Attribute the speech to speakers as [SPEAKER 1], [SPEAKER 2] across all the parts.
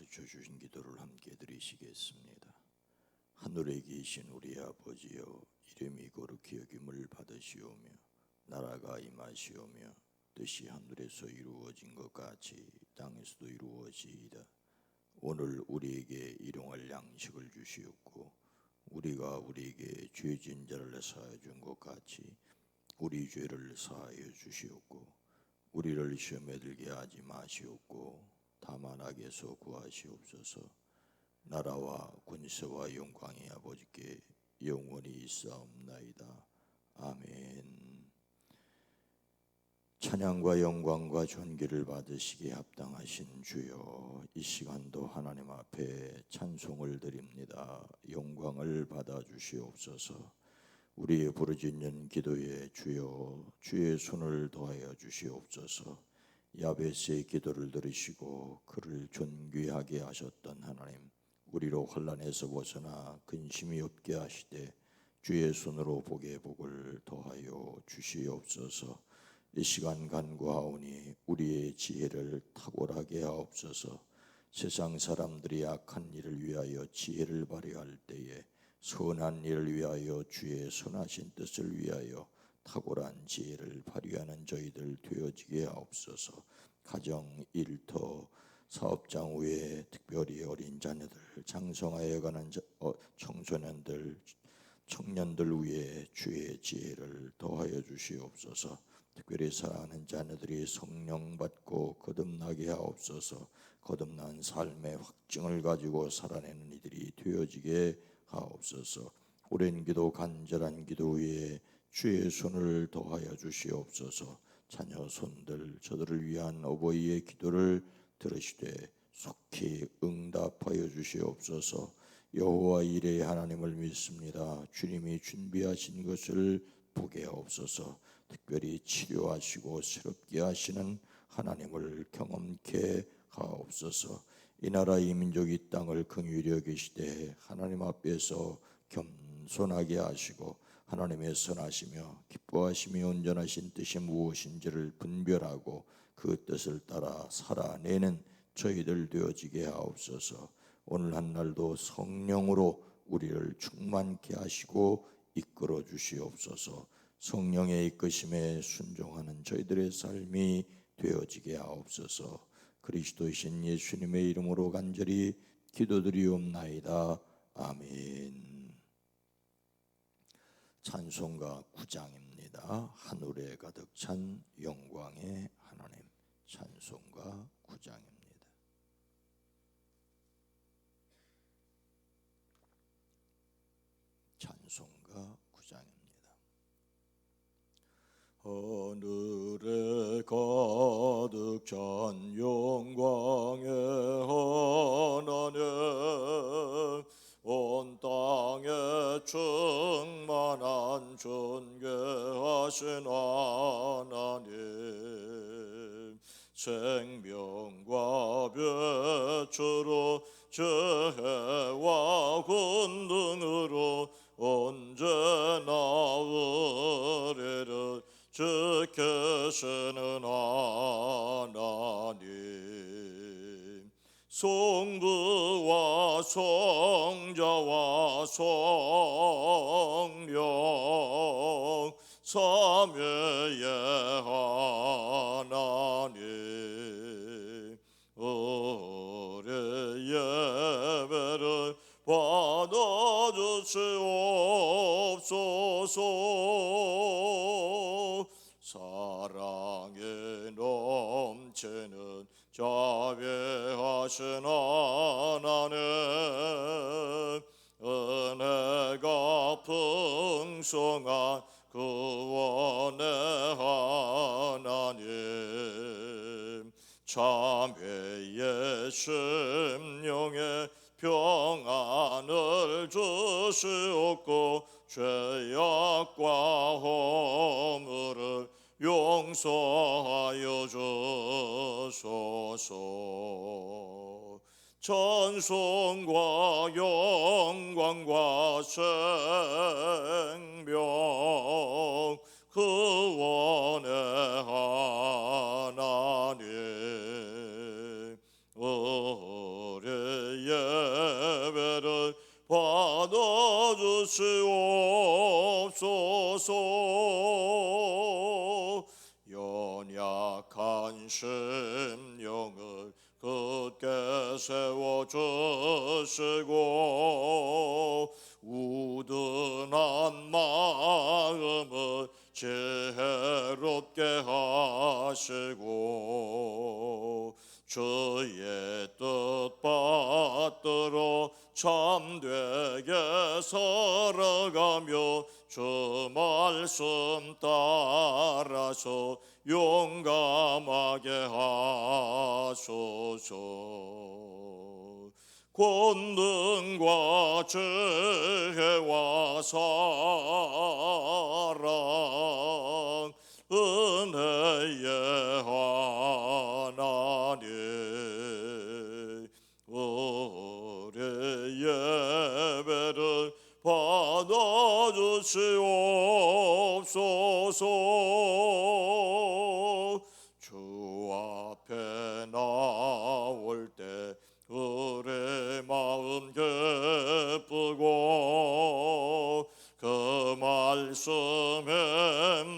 [SPEAKER 1] 가르쳐 주신 기도를 함께 드리시겠습니다. 하늘에 계신 우리 아버지여, 이름이 거룩히 여김을 받으시오며 나라가 임하시오며 뜻이 하늘에서 이루어진 것 같이 땅에서도 이루어지이다. 오늘 우리에게 일용할 양식을 주시옵고 우리가 우리에게 죄진 자를 사하여 준 것 같이 우리 죄를 사하여 주시옵고 우리를 시험에 들게 하지 마시옵고 다만 악에서 구하시옵소서. 나라와 권세와 영광이 아버지께 영원히 있사옵나이다. 아멘. 찬양과 영광과 존귀를 받으시기에 합당하신 주여, 이 시간도 하나님 앞에 찬송을 드립니다. 영광을 받아 주시옵소서. 우리의 부르짖는 기도에 주여 주의 손을 더하여 주시옵소서. 야베스의 기도를 들으시고 그를 존귀하게 하셨던 하나님, 우리로 환난에서 벗어나 근심이 없게 하시되 주의 손으로 복의 복을 더하여 주시옵소서. 이 시간 간구하오니 우리의 지혜를 탁월하게 하옵소서. 세상 사람들이 악한 일을 위하여 지혜를 발휘할 때에 선한 일을 위하여 주의 선하신 뜻을 위하여 탁월한 지혜를 발휘하는 저희들 되어지게 하옵소서. 가정, 일터, 사업장 외에 특별히 어린 자녀들, 장성하여 가는 청소년들, 청년들 위에 주의 지혜를 더하여 주시옵소서. 특별히 사랑하는 자녀들이 성령 받고 거듭나게 하옵소서. 거듭난 삶의 확증을 가지고 살아내는 이들이 되어지게 하옵소서. 오랜 기도, 간절한 기도 위에 주의 손을 더하여 주시옵소서. 자녀 손들, 저들을 위한 어버이의 기도를 들으시되 속히 응답하여 주시옵소서. 여호와 이레의 하나님을 믿습니다. 주님이 준비하신 것을 보게 하옵소서. 특별히 치료하시고 새롭게 하시는 하나님을 경험케 하옵소서. 이 나라 이 민족 이 땅을 긍휼히 여기시되 하나님 앞에서 겸손하게 하시고 하나님의 선하시며 기뻐하시며 온전하신 뜻이 무엇인지를 분별하고 그 뜻을 따라 살아내는 저희들 되어지게 하옵소서. 오늘 한날도 성령으로 우리를 충만케 하시고 이끌어 주시옵소서. 성령의 이끄심에 순종하는 저희들의 삶이 되어지게 하옵소서. 그리스도이신 예수님의 이름으로 간절히 기도드리옵나이다. 아멘. 찬송가 9장입니다. 하늘에 가득 찬 영광의 하나님. 찬송가 9장입니다. 찬송가 9장입니다. 하늘에 가득 찬 영광의 하나님, 온 땅에 충만한 존귀하신 하나님, 생명과 빛으로 지혜와 권능으로 언제나 우리를 지키시는 하나님, 성부와 성자와 성령 삼위의 하나님, 우리 예배를 받아주시옵소서. 사랑에 넘치는 자비하신 하나님, 은혜가 풍성한 구원의 하나님, 참회의 심령에 평안을 주시옵고 죄악과 허물을 용서하여 주소서. 찬송과 영광과 생명 구원의 하나님, 우리 주시옵소서. 연약한 심령을 굳게 세워주시고 우둔한 마음을 지혜롭게 하시고 주의 뜻 받들어 참되게 살아가며 주 말씀 따라서 용감하게 하소서. 권능과 지혜와 사랑 은혜의 하나님, 우리 예배를 받아주시옵소서. 주 앞에 나올 때 우리 마음 기쁘고 그 말씀에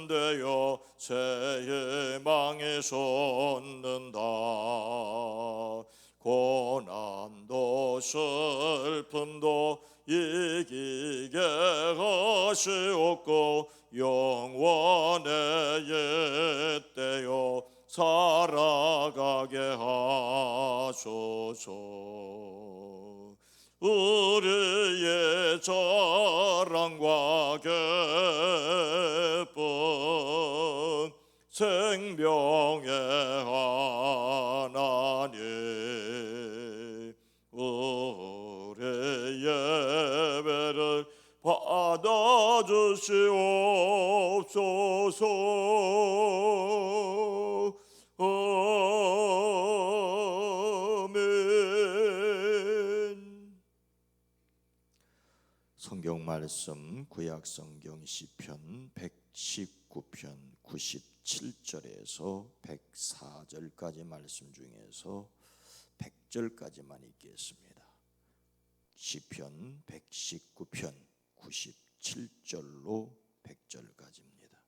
[SPEAKER 1] 되어 새 희망이 솟는다. 고난도 슬픔도 이기게 하시옵고 영원의 옛되어 살아가게 하소서. 우리의 자랑과 기쁨 생명의 하나님, 우리 예배를 받아주시옵소서. 아멘. 성경 말씀 구약 성경 시편 119편 97절에서 104절까지 말씀 중에서 100절까지만 읽겠습니다. 시편 119편 97절로 100절까지입니다.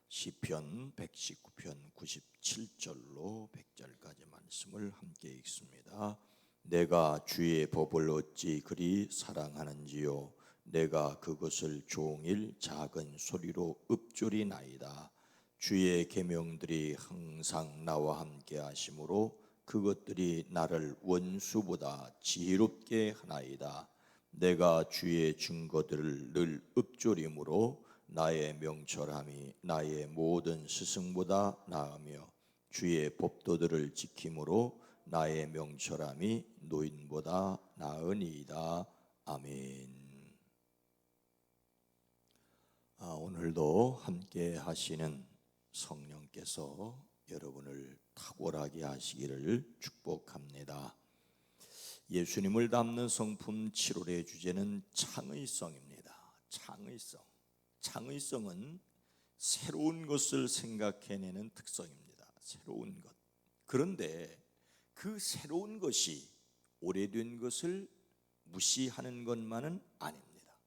[SPEAKER 1] 시편 119편 97절로 100절까지 말씀을 함께 읽습니다. 내가 주의 법을 어찌 그리 사랑하는지요. 내가 그것을 종일 작은 소리로 읊조리나이다. 주의 계명들이 항상 나와 함께 하심으로 그것들이 나를 원수보다 지혜롭게 하나이다. 내가 주의 증거들을 늘 읊조림으로 나의 명철함이 나의 모든 스승보다 나으며 주의 법도들을 지킴으로 나의 명철함이 노인보다 나으니이다. 아멘. 오늘도 함께 하시는 성령께서 여러분을 탁월하게 하시기를 축복합니다. 예수님을 담는 성품 7월의 주제는 창의성입니다. 창의성은 새로운 것을 생각해내는 특성입니다. 새로운 것. 그런데 그 새로운 것이 오래된 것을 무시하는 것만은 아닙니다.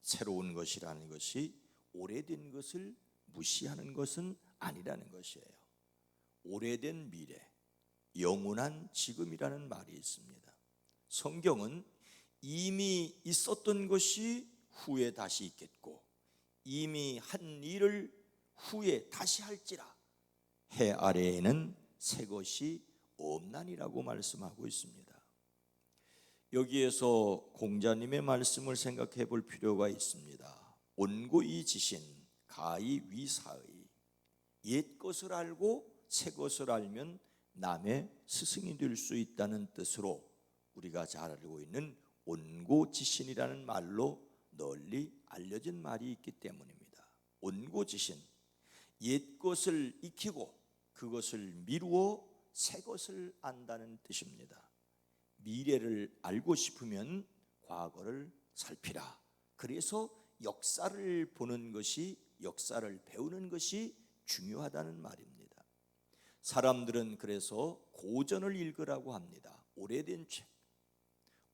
[SPEAKER 1] 새로운 것이라는 것이 오래된 것을 무시하는 것은 아니라는 것이에요. 오래된 미래, 영원한 지금이라는 말이 있습니다. 성경은 이미 있었던 것이 후에 다시 있겠고 이미 한 일을 후에 다시 할지라 해 아래에는 새 것이 없나니라고 말씀하고 있습니다. 여기에서 공자님의 말씀을 생각해 볼 필요가 있습니다. 온고이지신 가히위사의, 옛 것을 알고 새 것을 알면 남의 스승이 될 수 있다는 뜻으로 우리가 잘 알고 있는 온고지신이라는 말로 널리 알려진 말이 있기 때문입니다. 온고지신, 옛 것을 익히고 그것을 미루어 새 것을 안다는 뜻입니다. 미래를 알고 싶으면 과거를 살피라. 그래서 역사를 보는 것이, 역사를 배우는 것이 중요하다는 말입니다. 사람들은 그래서 고전을 읽으라고 합니다. 오래된 책.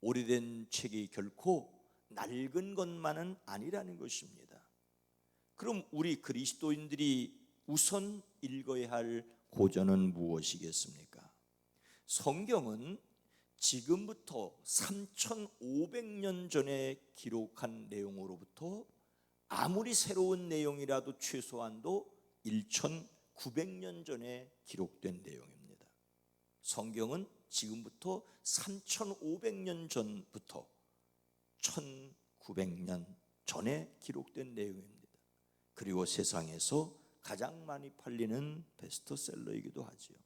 [SPEAKER 1] 오래된 책이 결코 낡은 것만은 아니라는 것입니다. 그럼 우리 그리스도인들이 우선 읽어야 할 고전은 무엇이겠습니까? 성경은 지금부터 3,500년 전에 기록한 내용으로부터 아무리 새로운 내용이라도 최소한도 1,900년 전에 기록된 내용입니다. 성경은 지금부터 3,500년 전부터 1,900년 전에 기록된 내용입니다. 그리고 세상에서 가장 많이 팔리는 베스트셀러이기도 하지요.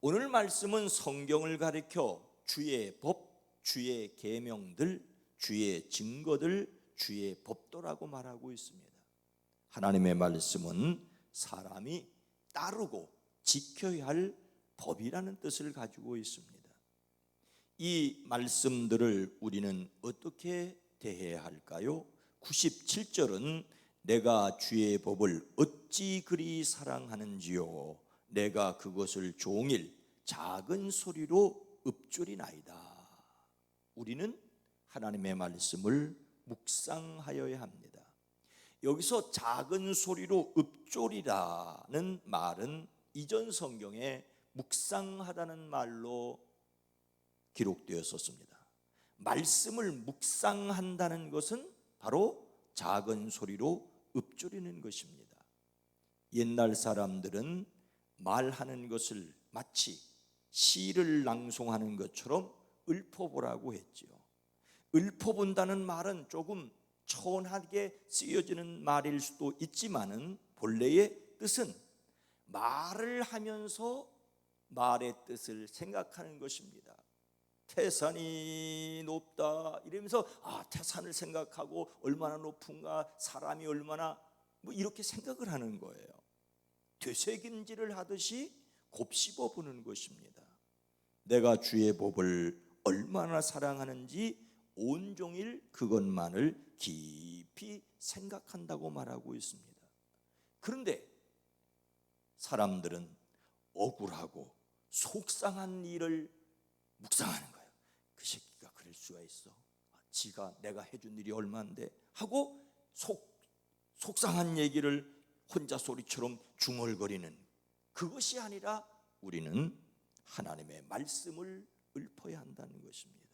[SPEAKER 1] 오늘 말씀은 성경을 가리켜 주의 법, 주의 계명들, 주의 증거들, 주의 법도라고 말하고 있습니다. 하나님의 말씀은 사람이 따르고 지켜야 할 법이라는 뜻을 가지고 있습니다. 이 말씀들을 우리는 어떻게 대해야 할까요? 97절은 내가 주의 법을 어찌 그리 사랑하는지요 내가 그것을 종일 작은 소리로 읊조리나이다. 우리는 하나님의 말씀을 묵상하여야 합니다. 여기서 작은 소리로 읊조리라는 말은 이전 성경에 묵상하다는 말로 기록되었었습니다. 말씀을 묵상한다는 것은 바로 작은 소리로 읊조리는 것입니다. 옛날 사람들은 말하는 것을 마치 시를 낭송하는 것처럼 읊어보라고 했지요. 읊어본다는 말은 조금 천하게 쓰여지는 말일 수도 있지만은 본래의 뜻은 말을 하면서 말의 뜻을 생각하는 것입니다. 태산이 높다 이러면서 태산을 생각하고 얼마나 높은가, 사람이 얼마나 이렇게 생각을 하는 거예요. 되새김질을 하듯이 곱씹어 보는 것입니다. 내가 주의 법을 얼마나 사랑하는지 온종일 그것만을 깊이 생각한다고 말하고 있습니다. 그런데 사람들은 억울하고 속상한 일을 묵상하는 거예요. 그 새끼가 그럴 수가 있어. 지가 내가 해준 일이 얼마인데 하고 속상한 얘기를 혼자 소리처럼 중얼거리는 그것이 아니라 우리는 하나님의 말씀을 읊어야 한다는 것입니다.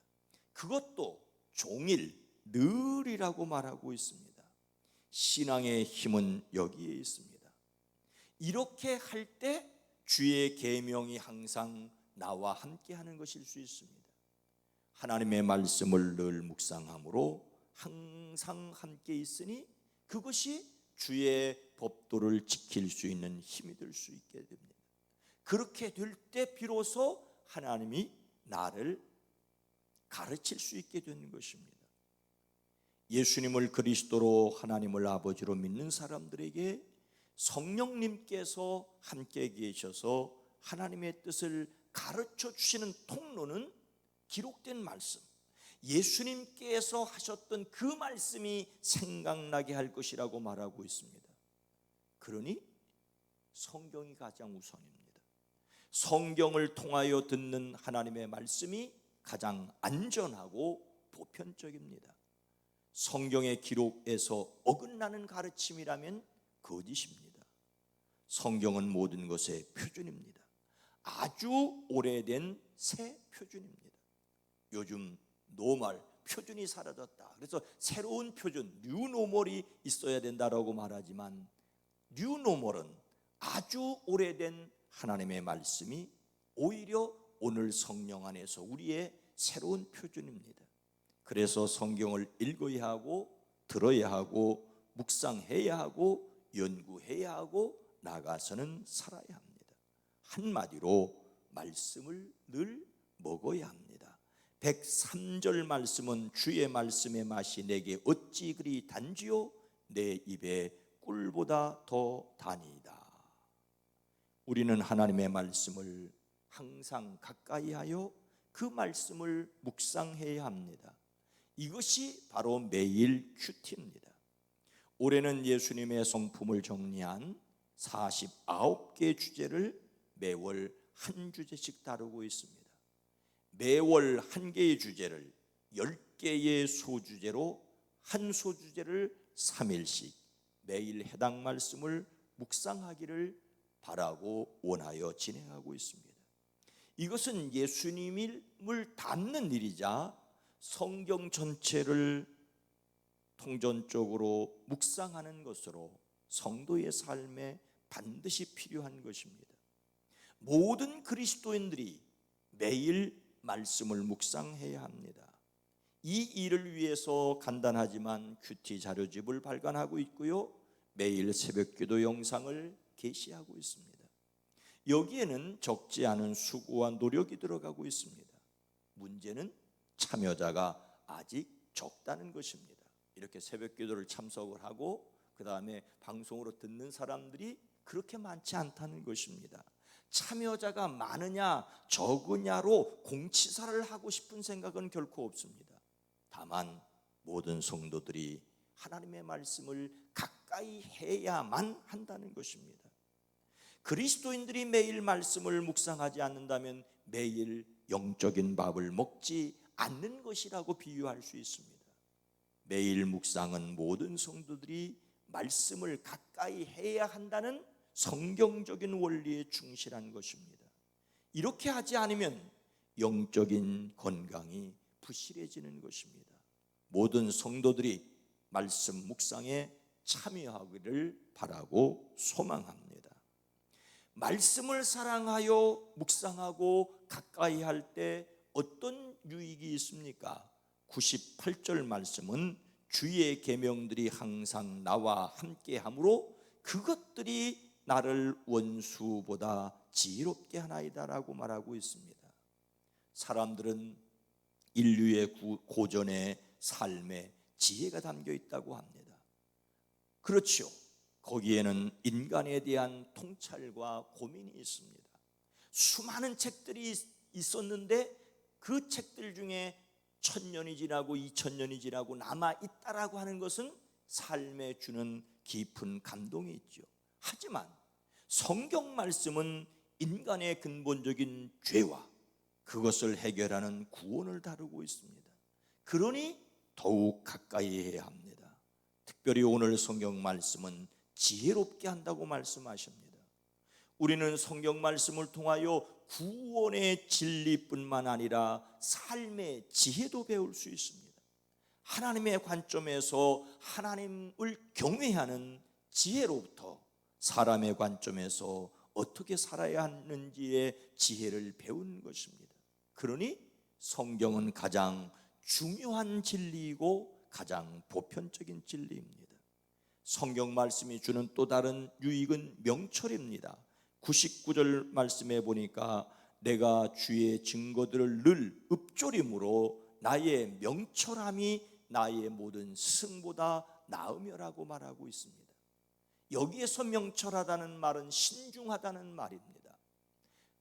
[SPEAKER 1] 그것도 종일 늘이라고 말하고 있습니다. 신앙의 힘은 여기에 있습니다. 이렇게 할 때 주의 계명이 항상 나와 함께 하는 것일 수 있습니다. 하나님의 말씀을 늘 묵상함으로 항상 함께 있으니 그것이 주의 법도를 지킬 수 있는 힘이 될 수 있게 됩니다. 그렇게 될 때 비로소 하나님이 나를 가르칠 수 있게 되는 것입니다. 예수님을 그리스도로 하나님을 아버지로 믿는 사람들에게 성령님께서 함께 계셔서 하나님의 뜻을 가르쳐 주시는 통로는 기록된 말씀, 예수님께서 하셨던 그 말씀이 생각나게 할 것이라고 말하고 있습니다. 그러니 성경이 가장 우선입니다. 성경을 통하여 듣는 하나님의 말씀이 가장 안전하고 보편적입니다. 성경의 기록에서 어긋나는 가르침이라면 거짓입니다. 성경은 모든 것의 표준입니다. 아주 오래된 새 표준입니다. 요즘 노말 표준이 사라졌다. 그래서 새로운 표준 뉴노멀이 있어야 된다라고 말하지만 뉴노멀은 아주 오래된 하나님의 말씀이 오히려 오늘 성령 안에서 우리의 새로운 표준입니다. 그래서 성경을 읽어야 하고 들어야 하고 묵상해야 하고 연구해야 하고 나가서는 살아야 합니다. 한마디로 말씀을 늘 먹어야 합니다. 103절 말씀은 주의 말씀의 맛이 내게 어찌 그리 단지요 내 입에 꿀보다 더 다니이다. 우리는 하나님의 말씀을 항상 가까이 하여 그 말씀을 묵상해야 합니다. 이것이 바로 매일 큐티입니다. 올해는 예수님의 성품을 정리한 49개 주제를 매월 한 주제씩 다루고 있습니다. 매월 한 개의 주제를 10개의 소주제로 한 소주제를 3일씩 매일 해당 말씀을 묵상하기를 바라고 원하여 진행하고 있습니다. 이것은 예수님을 닮는 일이자 성경 전체를 통전적으로 묵상하는 것으로 성도의 삶에 반드시 필요한 것입니다. 모든 그리스도인들이 매일 말씀을 묵상해야 합니다. 이 일을 위해서 간단하지만 큐티 자료집을 발간하고 있고요, 매일 새벽기도 영상을 게시하고 있습니다. 여기에는 적지 않은 수고와 노력이 들어가고 있습니다. 문제는 참여자가 아직 적다는 것입니다. 이렇게 새벽기도를 참석을 하고 그 다음에 방송으로 듣는 사람들이 그렇게 많지 않다는 것입니다. 참여자가 많으냐 적으냐로 공치사를 하고 싶은 생각은 결코 없습니다. 다만 모든 성도들이 하나님의 말씀을 가까이 해야만 한다는 것입니다. 그리스도인들이 매일 말씀을 묵상하지 않는다면 매일 영적인 밥을 먹지 않는 것이라고 비유할 수 있습니다. 매일 묵상은 모든 성도들이 말씀을 가까이 해야 한다는 성경적인 원리에 충실한 것입니다. 이렇게 하지 않으면 영적인 건강이 부실해지는 것입니다. 모든 성도들이 말씀 묵상에 참여하기를 바라고 소망합니다. 말씀을 사랑하여 묵상하고 가까이 할 때 어떤 유익이 있습니까? 98절 말씀은 주의 계명들이 항상 나와 함께하므로 그것들이 나를 원수보다 지혜롭게 하나이다라고 말하고 있습니다. 사람들은 인류의 고전의 삶에 지혜가 담겨 있다고 합니다. 그렇죠. 거기에는 인간에 대한 통찰과 고민이 있습니다. 수많은 책들이 있었는데 그 책들 중에 1000년이 지나고 2000년이 지나고 남아있다라고 하는 것은 삶에 주는 깊은 감동이 있죠. 하지만 성경 말씀은 인간의 근본적인 죄와 그것을 해결하는 구원을 다루고 있습니다. 그러니 더욱 가까이 해야 합니다. 특별히 오늘 성경 말씀은 지혜롭게 한다고 말씀하십니다. 우리는 성경 말씀을 통하여 구원의 진리뿐만 아니라 삶의 지혜도 배울 수 있습니다. 하나님의 관점에서 하나님을 경외하는 지혜로부터 사람의 관점에서 어떻게 살아야 하는지의 지혜를 배우는 것입니다. 그러니 성경은 가장 중요한 진리이고 가장 보편적인 진리입니다. 성경 말씀이 주는 또 다른 유익은 명철입니다. 99절 말씀에 보니까 내가 주의 증거들을 늘 읊조림으로 나의 명철함이 나의 모든 승보다 나으며라고 말하고 있습니다. 여기에서 명철하다는 말은 신중하다는 말입니다.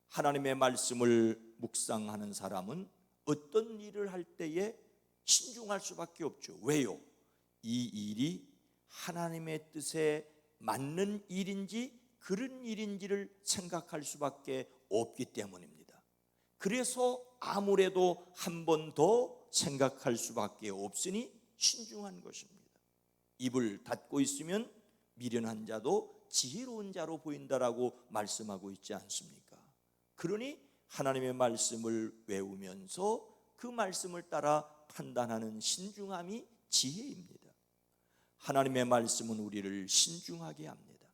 [SPEAKER 1] 하나님의 말씀을 묵상하는 사람은 어떤 일을 할 때에 신중할 수밖에 없죠. 왜요? 이 일이 하나님의 뜻에 맞는 일인지 그런 일인지를 생각할 수밖에 없기 때문입니다. 그래서 아무래도 한 번 더 생각할 수밖에 없으니 신중한 것입니다. 입을 닫고 있으면 미련한 자도 지혜로운 자로 보인다라고 말씀하고 있지 않습니까? 그러니 하나님의 말씀을 외우면서 그 말씀을 따라 판단하는 신중함이 지혜입니다. 하나님의 말씀은 우리를 신중하게 합니다.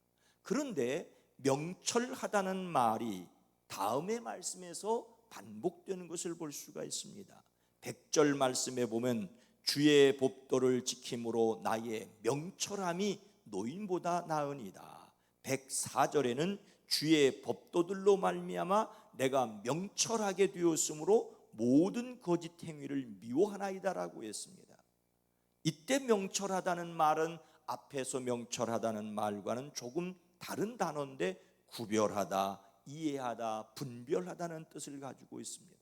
[SPEAKER 1] 그런데 명철하다는 말이 다음의 말씀에서 반복되는 것을 볼 수가 있습니다. 100절 말씀에 보면 주의 법도를 지킴으로 나의 명철함이 노인보다 나으니이다. 104절에는 주의 법도들로 말미암아 내가 명철하게 되었으므로 모든 거짓 행위를 미워하나이다라고 했습니다. 이때 명철하다는 말은 앞에서 명철하다는 말과는 조금 다른 단어인데 구별하다, 이해하다, 분별하다는 뜻을 가지고 있습니다.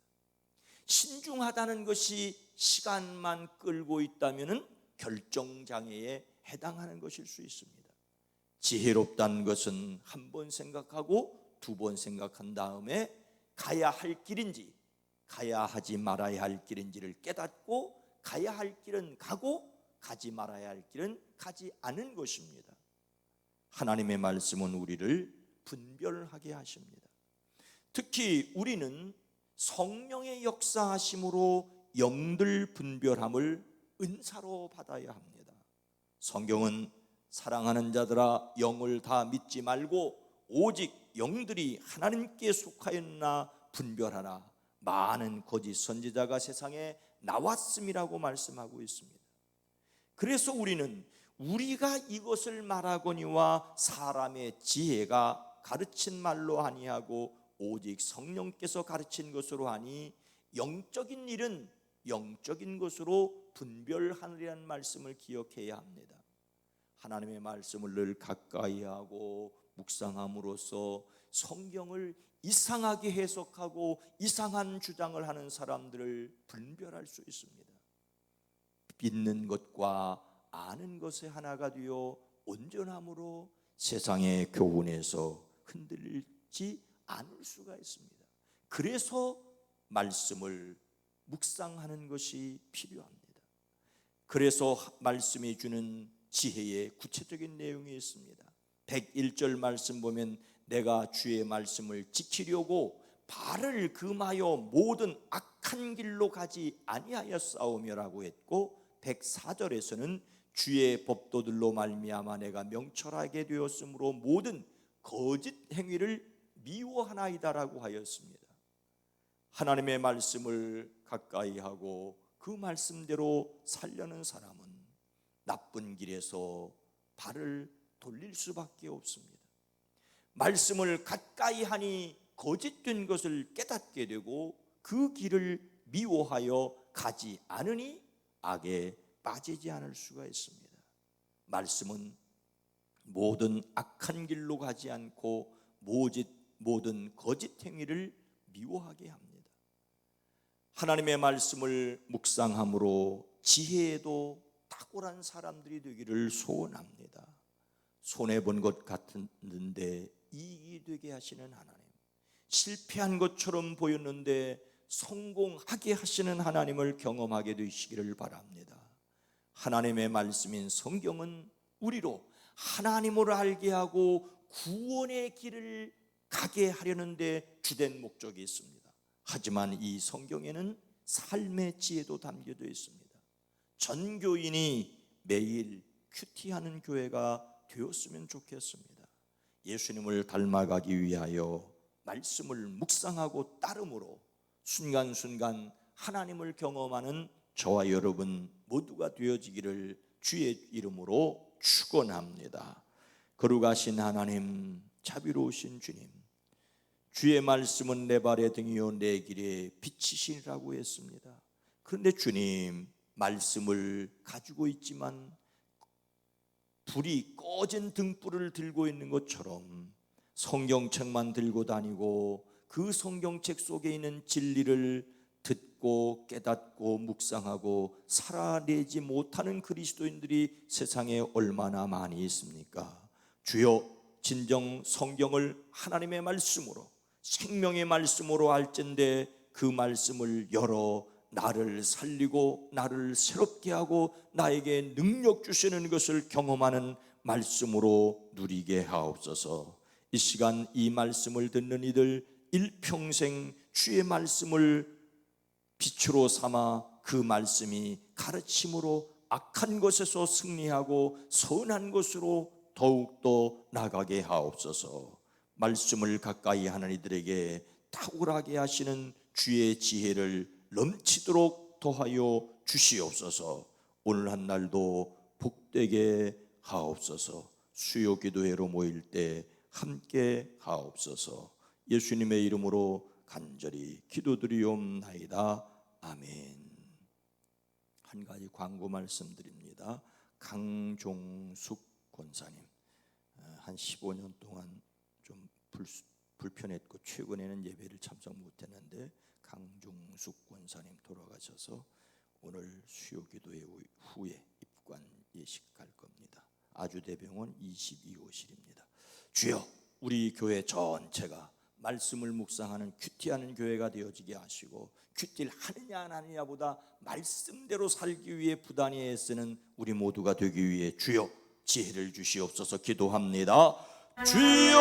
[SPEAKER 1] 신중하다는 것이 시간만 끌고 있다면 결정장애에 해당하는 것일 수 있습니다. 지혜롭다는 것은 한 번 생각하고 두 번 생각한 다음에 가야 할 길인지 가야 하지 말아야 할 길인지를 깨닫고 가야 할 길은 가고 가지 말아야 할 길은 가지 않은 것입니다. 하나님의 말씀은 우리를 분별하게 하십니다. 특히 우리는 성령의 역사하심으로 영들 분별함을 은사로 받아야 합니다. 성경은 사랑하는 자들아 영을 다 믿지 말고 오직 영들이 하나님께 속하였나 분별하라. 많은 거짓 선지자가 세상에 나왔음이라고 말씀하고 있습니다. 그래서 우리는 우리가 이것을 말하거니와 사람의 지혜가 가르친 말로 아니하고 오직 성령께서 가르친 것으로 하니 영적인 일은 영적인 것으로 분별하느라는 말씀을 기억해야 합니다. 하나님의 말씀을 늘 가까이 하고 묵상함으로써 성경을 이상하게 해석하고 이상한 주장을 하는 사람들을 분별할 수 있습니다. 믿는 것과 아는 것의 하나가 되어 온전함으로 세상의 교훈에서 흔들리지 않을 수가 있습니다. 그래서 말씀을 묵상하는 것이 필요합니다. 그래서 말씀이 주는 지혜의 구체적인 내용이 있습니다. 101절 말씀 보면 내가 주의 말씀을 지키려고 발을 금하여 모든 악한 길로 가지 아니하였사오며라고 했고 104절에서는 주의 법도들로 말미암아 내가 명철하게 되었으므로 모든 거짓 행위를 미워하나이다라고 하였습니다. 하나님의 말씀을 가까이 하고 그 말씀대로 살려는 사람은 나쁜 길에서 발을 돌릴 수밖에 없습니다. 말씀을 가까이 하니 거짓된 것을 깨닫게 되고 그 길을 미워하여 가지 않으니 악에 빠지지 않을 수가 있습니다. 말씀은 모든 악한 길로 가지 않고 모든 거짓 행위를 미워하게 합니다. 하나님의 말씀을 묵상함으로 지혜에도 탁월한 사람들이 되기를 소원합니다. 손해본 것 같았는데 이익이 되게 하시는 하나님, 실패한 것처럼 보였는데 성공하게 하시는 하나님을 경험하게 되시기를 바랍니다. 하나님의 말씀인 성경은 우리로 하나님을 알게 하고 구원의 길을 가게 하려는 데 주된 목적이 있습니다. 하지만 이 성경에는 삶의 지혜도 담겨져 있습니다. 전교인이 매일 큐티하는 교회가 되었으면 좋겠습니다. 예수님을 닮아가기 위하여 말씀을 묵상하고 따름으로 순간순간 하나님을 경험하는 저와 여러분 모두가 되어지기를 주의 이름으로 축원합니다. 거룩하신 하나님, 자비로우신 주님, 주의 말씀은 내 발의 등이요 내 길의 빛이시라고 했습니다. 그런데 주님, 말씀을 가지고 있지만 불이 꺼진 등불을 들고 있는 것처럼 성경책만 들고 다니고 그 성경책 속에 있는 진리를 듣고 깨닫고 묵상하고 살아내지 못하는 그리스도인들이 세상에 얼마나 많이 있습니까? 주여, 진정 성경을 하나님의 말씀으로 생명의 말씀으로 알진대 그 말씀을 열어 나를 살리고 나를 새롭게 하고 나에게 능력 주시는 것을 경험하는 말씀으로 누리게 하옵소서. 이 시간 이 말씀을 듣는 이들 일평생 주의 말씀을 빛으로 삼아 그 말씀이 가르침으로 악한 것에서 승리하고 선한 것으로 더욱더 나가게 하옵소서. 말씀을 가까이 하는 이들에게 탁월하게 하시는 주의 지혜를 넘치도록 더하여 주시옵소서. 오늘 한 날도 복되게 하옵소서. 수요 기도회로 모일 때 함께 하옵소서. 예수님의 이름으로 간절히 기도드리옵나이다. 아멘. 한 가지 광고 말씀드립니다. 강종숙 권사님, 한 15년 동안 좀 불편했고 최근에는 예배를 참석 못했는데 강종숙 권사님 돌아가셔서 오늘 수요 기도회 후에 입관 예식할 겁니다. 아주대병원 22호실입니다. 주여, 우리 교회 전체가 말씀을 묵상하는 큐티하는 교회가 되어지게 하시고, 큐티를 하느냐 안 하느냐보다 말씀대로 살기 위해 부단히 애쓰는 우리 모두가 되기 위해 주여 지혜를 주시옵소서 기도합니다. 주여